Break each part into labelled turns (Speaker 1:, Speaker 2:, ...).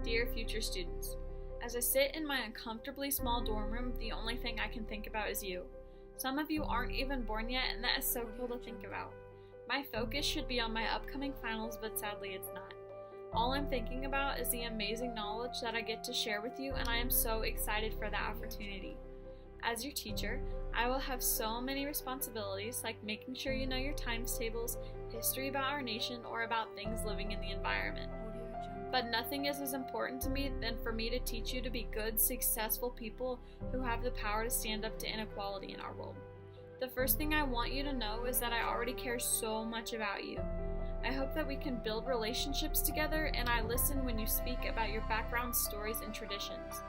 Speaker 1: Dear future students, as I sit in my uncomfortably small dorm room, the only thing I can think about is you. Some of you aren't even born yet, and that is so cool to think about. My focus should be on my upcoming finals, but sadly it's not. All I'm thinking about is the amazing knowledge that I get to share with you, and I am so excited for that opportunity. As your teacher, I will have so many responsibilities, like making sure you know your times tables, history about our nation, or about things living in the environment. But nothing is as important to me than for me to teach you to be good, successful people who have the power to stand up to inequality in our world. The first thing I want you to know is that I already care so much about you. I hope that we can build relationships together, and I listen when you speak about your background, stories, and traditions.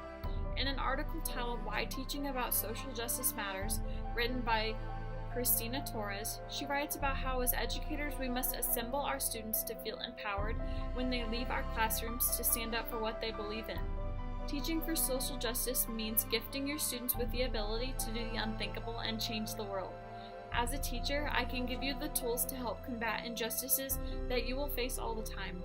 Speaker 1: In an article titled Why Teaching About Social Justice Matters, written by Christina Torres, she writes about how as educators we must assemble our students to feel empowered when they leave our classrooms to stand up for what they believe in. Teaching for social justice means gifting your students with the ability to do the unthinkable and change the world. As a teacher, I can give you the tools to help combat injustices that you will face all the time.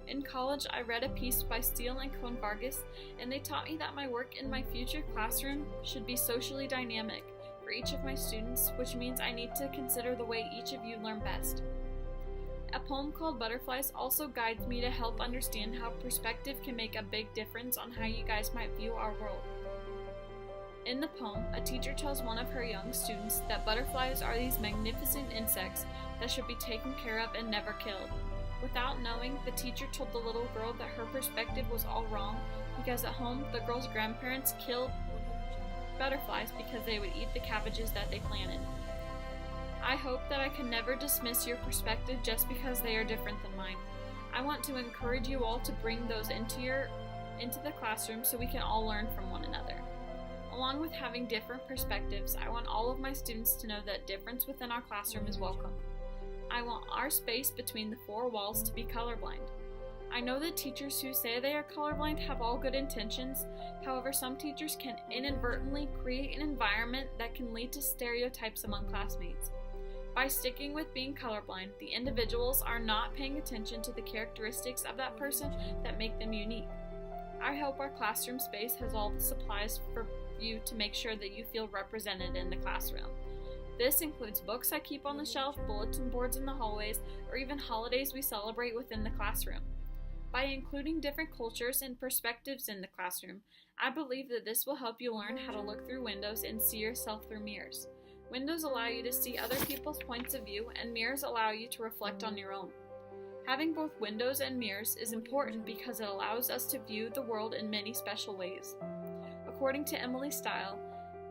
Speaker 1: In college, I read a piece by Steele and Cohn Vargas, and they taught me that my work in my future classroom should be socially dynamic for each of my students, which means I need to consider the way each of you learn best. A poem called Butterflies also guides me to help understand how perspective can make a big difference on how you guys might view our world. In the poem, a teacher tells one of her young students that butterflies are these magnificent insects that should be taken care of and never killed. Without knowing, the teacher told the little girl that her perspective was all wrong because at home the girl's grandparents killed butterflies because they would eat the cabbages that they planted. I hope that I can never dismiss your perspective just because they are different than mine. I want to encourage you all to bring those into the classroom so we can all learn from one another. Along with having different perspectives, I want all of my students to know that difference within our classroom is welcome. I want our space between the four walls to be colorblind. I know that teachers who say they are colorblind have all good intentions. However, some teachers can inadvertently create an environment that can lead to stereotypes among classmates. By sticking with being colorblind, the individuals are not paying attention to the characteristics of that person that make them unique. I hope our classroom space has all the supplies for you to make sure that you feel represented in the classroom. This includes books I keep on the shelf, bulletin boards in the hallways, or even holidays we celebrate within the classroom. By including different cultures and perspectives in the classroom, I believe that this will help you learn how to look through windows and see yourself through mirrors. Windows allow you to see other people's points of view, and mirrors allow you to reflect on your own. Having both windows and mirrors is important because it allows us to view the world in many special ways. According to Emily Stile,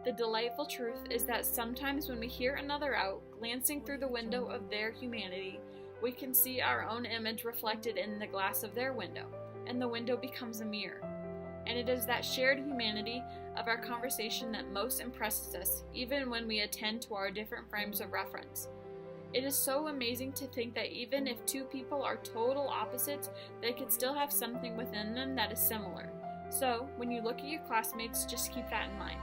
Speaker 1: the delightful truth is that sometimes when we hear another out, glancing through the window of their humanity, we can see our own image reflected in the glass of their window, and the window becomes a mirror. And it is that shared humanity of our conversation that most impresses us, even when we attend to our different frames of reference. It is so amazing to think that even if two people are total opposites, they could still have something within them that is similar. So, when you look at your classmates, just keep that in mind.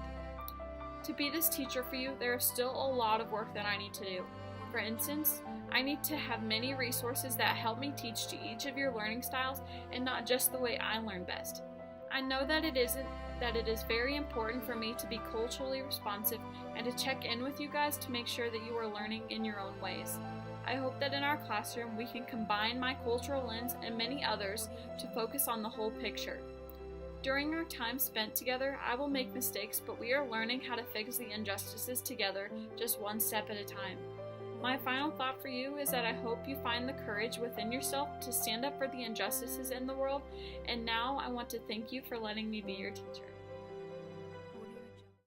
Speaker 1: To be this teacher for you, there is still a lot of work that I need to do. For instance, I need to have many resources that help me teach to each of your learning styles and not just the way I learn best. I know that it is very important for me to be culturally responsive and to check in with you guys to make sure that you are learning in your own ways. I hope that in our classroom we can combine my cultural lens and many others to focus on the whole picture. During our time spent together, I will make mistakes, but we are learning how to fix the injustices together, just one step at a time. My final thought for you is that I hope you find the courage within yourself to stand up for the injustices in the world, and now I want to thank you for letting me be your teacher.